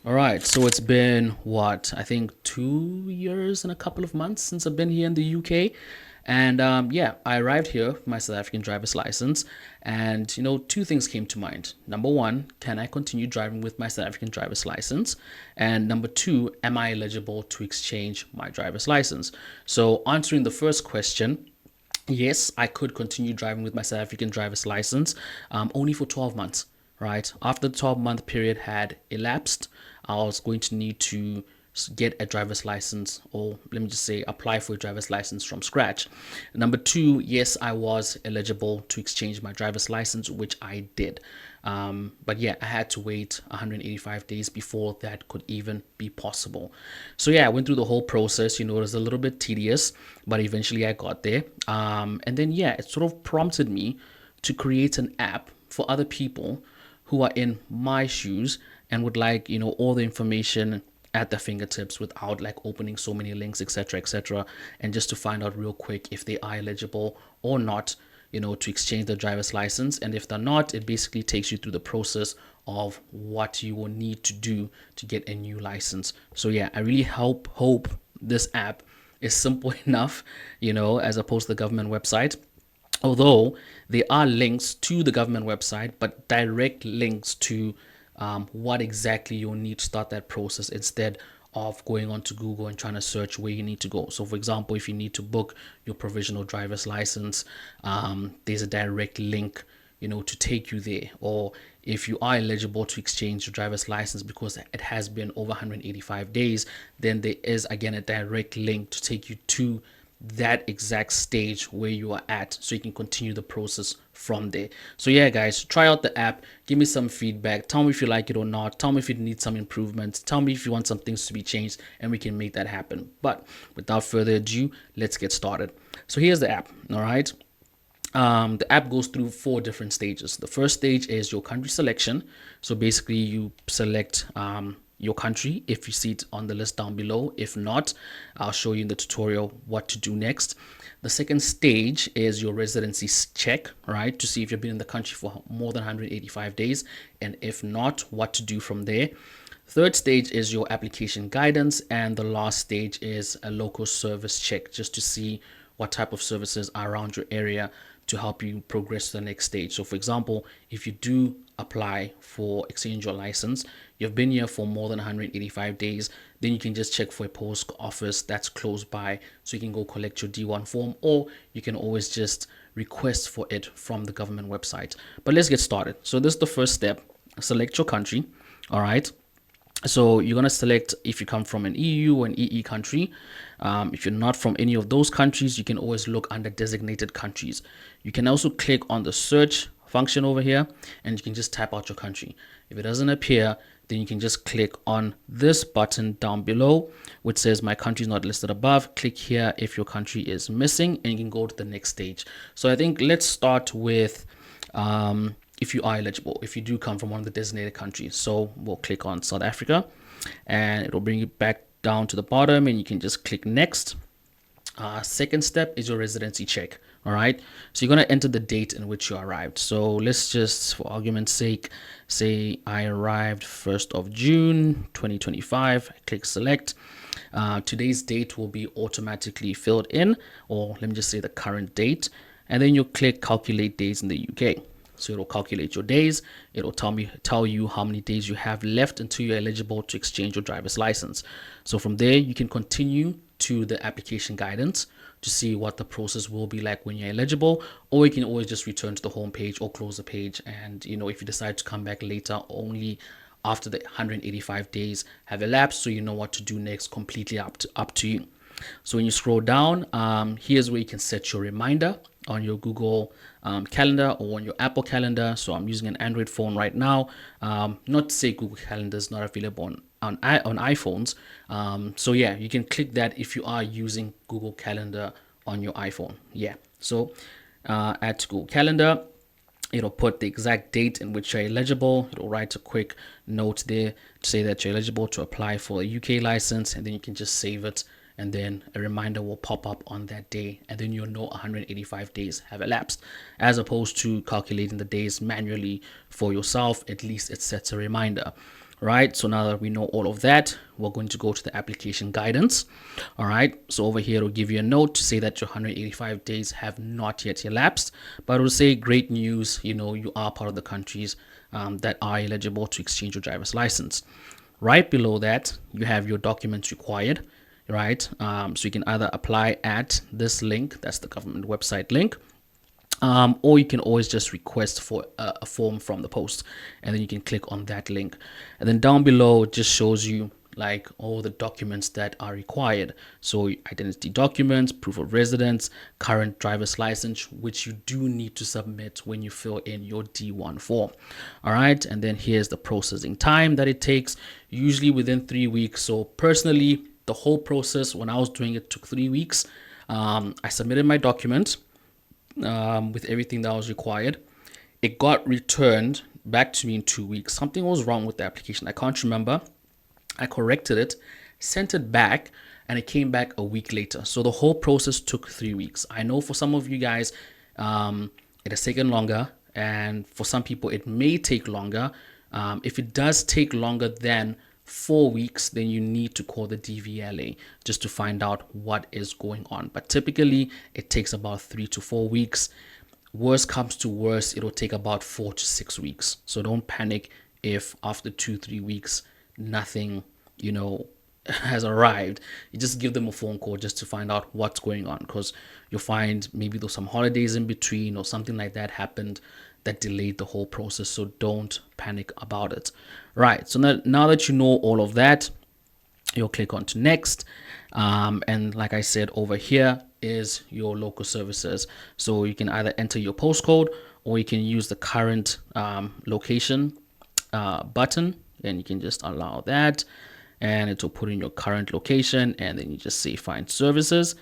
All right, so it's been what, I think 2 years and a couple of months since I've been here in the UK. And yeah, I arrived here with my South African driver's license. And, two things came to mind. Number one, can I continue driving with my South African driver's license? And number two, am I eligible to exchange my driver's license? So, answering the first question, yes, I could continue driving with my South African driver's license, only for 12 months, right? After the 12-month period had elapsed, I was going to need to get a driver's license, or let me just say apply for a driver's license from scratch. Number two, yes, I was eligible to exchange my driver's license, which I did. But yeah, I had to wait 185 days before that could even be possible. So yeah, I went through the whole process. It was a little bit tedious, but eventually I got there. And then yeah, it sort of prompted me to create an app for other people who are in my shoes and would like, all the information at their fingertips without like opening so many links, etc., etc., and just to find out real quick if they are eligible or not, to exchange their driver's license. And if they're not, it basically takes you through the process of what you will need to do to get a new license. So yeah, I really hope this app is simple enough, as opposed to the government website. Although there are links to the government website, but direct links to what exactly you'll need to start that process instead of going onto Google and trying to search where you need to go. So, for example, if you need to book your provisional driver's license, there's a direct link, to take you there. Or if you are eligible to exchange your driver's license because it has been over 185 days, then there is again a direct link to take you to that exact stage where you are at, so you can continue the process from there. So yeah, guys, try out the app, give me some feedback, tell me if you like it or not, tell me if it needs some improvements, tell me if you want some things to be changed, and we can make that happen. But without further ado, let's get started. So here's the app. All right, the app goes through 4 different stages. The first stage is your country selection. So basically you select your country if you see it on the list down below. If not, I'll show you in the tutorial what to do next. The second stage is your residency check, right, to see if you've been in the country for more than 185 days, and if not, what to do from there. Third stage is your application guidance, and the last stage is a local service check, just to see what type of services are around your area to help you progress to the next stage. So for example, if you do apply for exchange your license, you've been here for more than 185 days, then you can just check for a post office that's close by, so you can go collect your D1 form, or you can always just request for it from the government website. But let's get started. So this is the first step. Select your country. All right, so you're going to select if you come from an EU or an EE country. If you're not from any of those countries, you can always look under designated countries. You can also click on the search function over here, and you can just type out your country. If it doesn't appear, then you can just click on this button down below which says my country is not listed above. Click here if your country is missing, and you can go to the next stage. So I think let's start with if you are eligible, if you do come from one of the designated countries. So we'll click on South Africa, and it'll bring you back down to the bottom, and you can just click next. Second step is your residency check. All right, so you're going to enter the date in which you arrived. So let's just, for argument's sake, say I arrived 1st of June 2025. Click select. Today's date will be automatically filled in, or let me just say the current date, and then you click calculate days in the UK. So it'll calculate your days. It'll tell you how many days you have left until you're eligible to exchange your driver's license. So from there, you can continue to the application guidance to see what the process will be like when you're eligible, or you can always just return to the home page or close the page. And if you decide to come back later, only after the 185 days have elapsed, so you know what to do next, completely up to you. So when you scroll down, here's where you can set your reminder on your Google calendar or on your Apple calendar. So I'm using an Android phone right now. Not to say Google Calendar is not available on iPhones. So yeah, you can click that if you are using Google Calendar on your iPhone. Yeah, so add to Google Calendar. It'll put the exact date in which you're eligible. It'll write a quick note there to say that you're eligible to apply for a UK license, and then you can just save it, and then a reminder will pop up on that day, and then you'll know 185 days have elapsed. As opposed to calculating the days manually for yourself, at least it sets a reminder. right? So now that we know all of that, we're going to go to the application guidance. All right, so over here it'll give you a note to say that your 185 days have not yet elapsed, but it'll say great news, you are part of the countries that are eligible to exchange your driver's license. Right below that, you have your documents required, right? So you can either apply at this link, that's the government website link, or you can always just request for a form from the post, and then you can click on that link. And then down below it just shows you like all the documents that are required. So identity documents, proof of residence, current driver's license, which you do need to submit when you fill in your D1 form. All right, and then here's the processing time that it takes, usually within 3 weeks. So personally, the whole process when I was doing it took 3 weeks. I submitted my document with everything that was required. It got returned back to me in 2 weeks. Something was wrong with the application. I can't remember. I corrected it, sent it back, and it came back a week later. So the whole process took 3 weeks. I know for some of you guys, it has taken longer, and for some people, it may take longer. If it does take longer than 4 weeks, then you need to call the DVLA just to find out what is going on. But typically, it takes about 3 to 4 weeks. Worst comes to worst, it'll take about 4 to 6 weeks. So don't panic if after 2-3 weeks, nothing, has arrived. You just give them a phone call just to find out what's going on, because you'll find maybe there's some holidays in between or something like that happened that delayed the whole process. So don't panic about it. Right, so now that you know all of that, you'll click on to next, and like I said, over here is your local services. So you can either enter your postcode, or you can use the current location button, and you can just allow that, and it will put in your current location, and then you just say find services,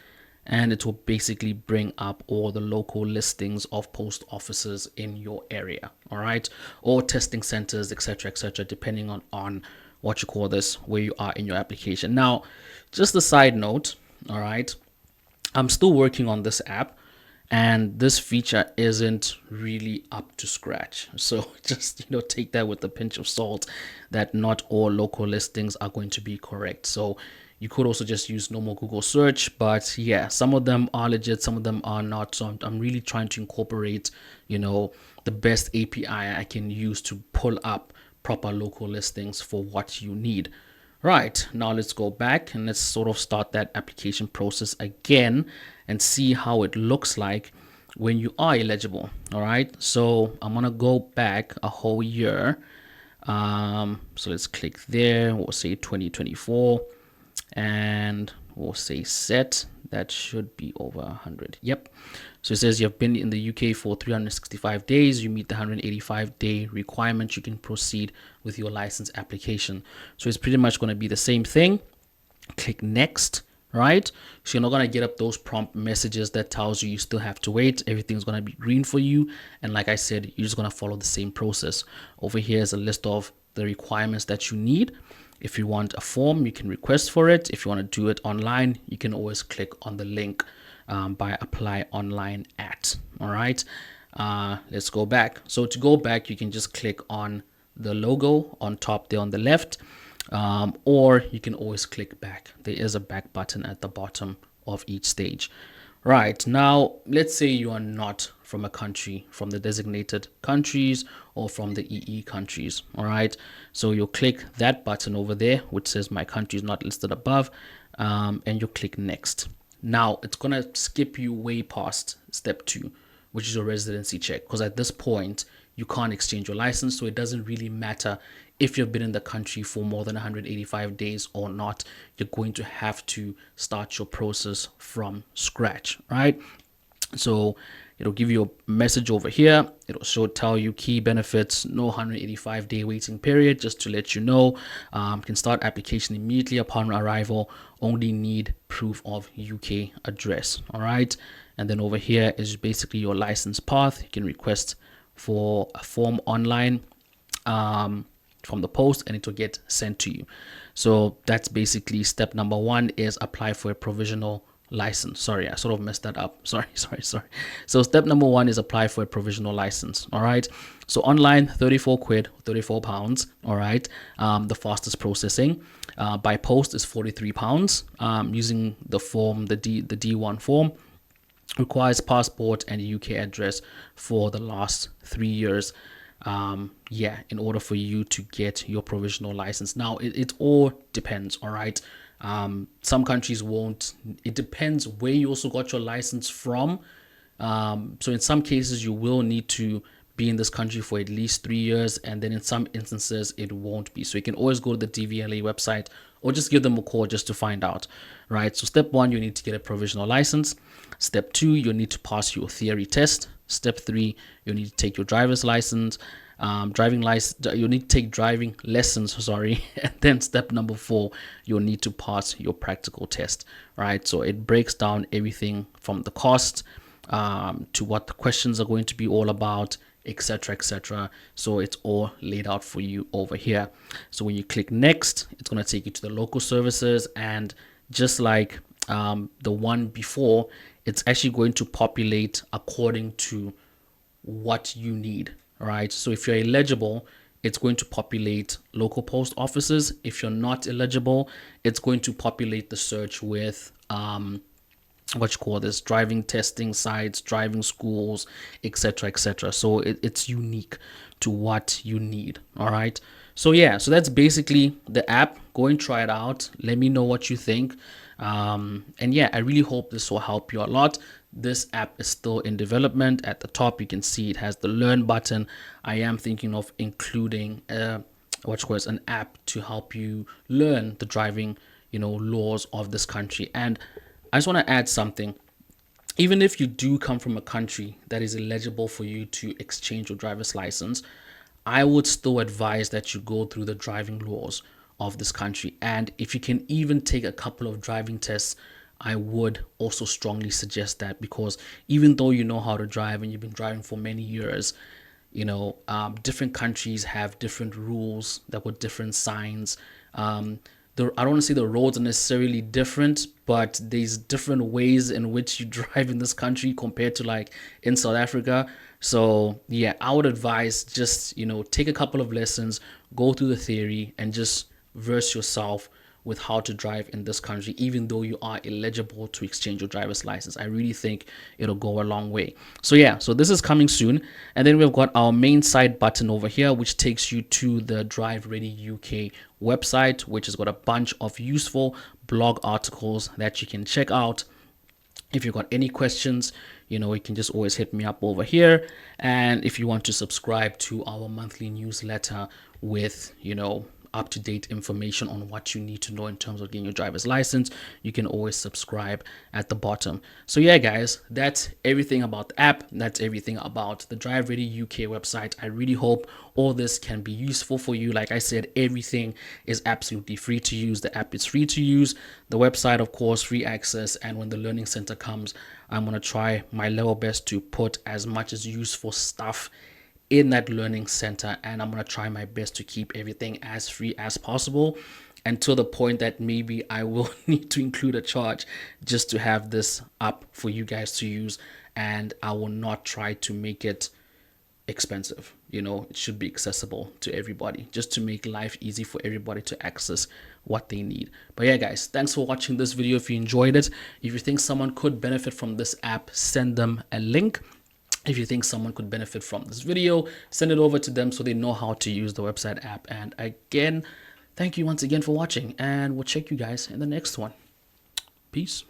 and it will basically bring up all the local listings of post offices in your area. All right, or testing centers, etc., depending on what you call this, where you are in your application. Now, just a side note, all right, I'm still working on this app, and this feature isn't really up to scratch. So just take that with a pinch of salt, that not all local listings are going to be correct. So you could also just use normal Google search, but yeah, some of them are legit, some of them are not. So I'm really trying to incorporate the best API I can use to pull up proper local listings for what you need. Right, now let's go back and let's sort of start that application process again and see how it looks like when you are eligible. All right, so I'm gonna go back a whole year. So let's click there. We'll say 2024, and we'll say set. That should be over 100. Yep. So it says you've been in the UK for 365 days. You meet the 185-day requirement. You can proceed with your license application. So it's pretty much going to be the same thing. Click next, right? So you're not going to get up those prompt messages that tells you still have to wait. Everything's going to be green for you. And like I said, you're just going to follow the same process. Over here is a list of the requirements that you need. If you want a form, you can request for it. If you want to do it online, you can always click on the link by apply online at. All right, let's go back. So to go back, you can just click on the logo on top there on the left, or you can always click back. There is a back button at the bottom of each stage. Right, now let's say you are not from a country, from the designated countries or from the EE countries. All right, so you'll click that button over there which says my country is not listed above, and you'll click next. Now it's gonna skip you way past step 2, which is your residency check, because at this point you can't exchange your license. So it doesn't really matter if you've been in the country for more than 185 days or not. You're going to have to start your process from scratch, right? So it'll give you a message over here. It'll tell you key benefits, no 185-day waiting period, just to let you know. Can start application immediately upon arrival, only need proof of UK address. All right, and then over here is basically your license path. You can request for a form online from the post, and it will get sent to you. So that's basically step number 1, is apply for a provisional license. Sorry, I sort of messed that up. Sorry. So step number one is apply for a provisional license. All right. So online, 34 quid, 34 pounds. All right. The fastest processing. By post is 43 pounds. Using the form, the D1 form. Requires passport and a UK address for the last 3 years. In order for you to get your provisional license. Now it all depends. All right. Some countries won't. It depends where you also got your license from. So in some cases you will need to be in this country for at least 3 years, and then in some instances it won't be. So you can always go to the DVLA website or just give them a call just to find out, right? So step one, you need to get a provisional license. Step two, you need to pass your theory test. Step three, you need to take your driver's license. You need to take driving lessons, sorry. And then step number four, you'll need to pass your practical test, right? So it breaks down everything from the cost to what the questions are going to be all about, etc, etc. So it's all laid out for you over here. So when you click next, it's going to take you to the local services, and just like the one before, it's actually going to populate according to what you need, right? So if you're eligible, it's going to populate local post offices. If you're not eligible, it's going to populate the search with driving testing sites, driving schools, etc, etc. So it's unique to what you need. All right. So yeah, so that's basically the app. Go and try it out. Let me know what you think. And yeah, I really hope this will help you a lot. This app is still in development. At the top, you can see it has the learn button. I am thinking of including an app to help you learn the driving, laws of this country. And I just want to add something. Even if you do come from a country that is eligible for you to exchange your driver's license, I would still advise that you go through the driving laws of this country. And if you can even take a couple of driving tests, I would also strongly suggest that, because even though you know how to drive and you've been driving for many years, different countries have different rules that with different signs. I don't want to say the roads are necessarily different, but there's different ways in which you drive in this country compared to like in South Africa. So yeah, I would advise just, take a couple of lessons, go through the theory, and just verse yourself with how to drive in this country, even though you are eligible to exchange your driver's license. I really think it'll go a long way. So yeah, so this is coming soon. And then we've got our main site button over here, which takes you to the DriveReadyUK website, which has got a bunch of useful blog articles that you can check out. If you've got any questions, you can just always hit me up over here. And if you want to subscribe to our monthly newsletter with, up-to-date information on what you need to know in terms of getting your driver's license, you can always subscribe at the bottom. So yeah, guys, that's everything about the app. That's everything about the DriveReadyUK website. I really hope all this can be useful for you. Like I said, everything is absolutely free to use. The app is free to use. The website, of course, free access. And when the learning center comes, I'm going to try my level best to put as much as useful stuff in that learning center, and I'm going to try my best to keep everything as free as possible, until the point that maybe I will need to include a charge just to have this up for you guys to use. And I will not try to make it expensive. It should be accessible to everybody, just to make life easy for everybody to access what they need. But yeah, guys, thanks for watching this video. If you enjoyed it, if you think someone could benefit from this app, send them a link. If you think someone could benefit from this video, send it over to them so they know how to use the website app. And again, thank you once again for watching, and we'll check you guys in the next one. Peace.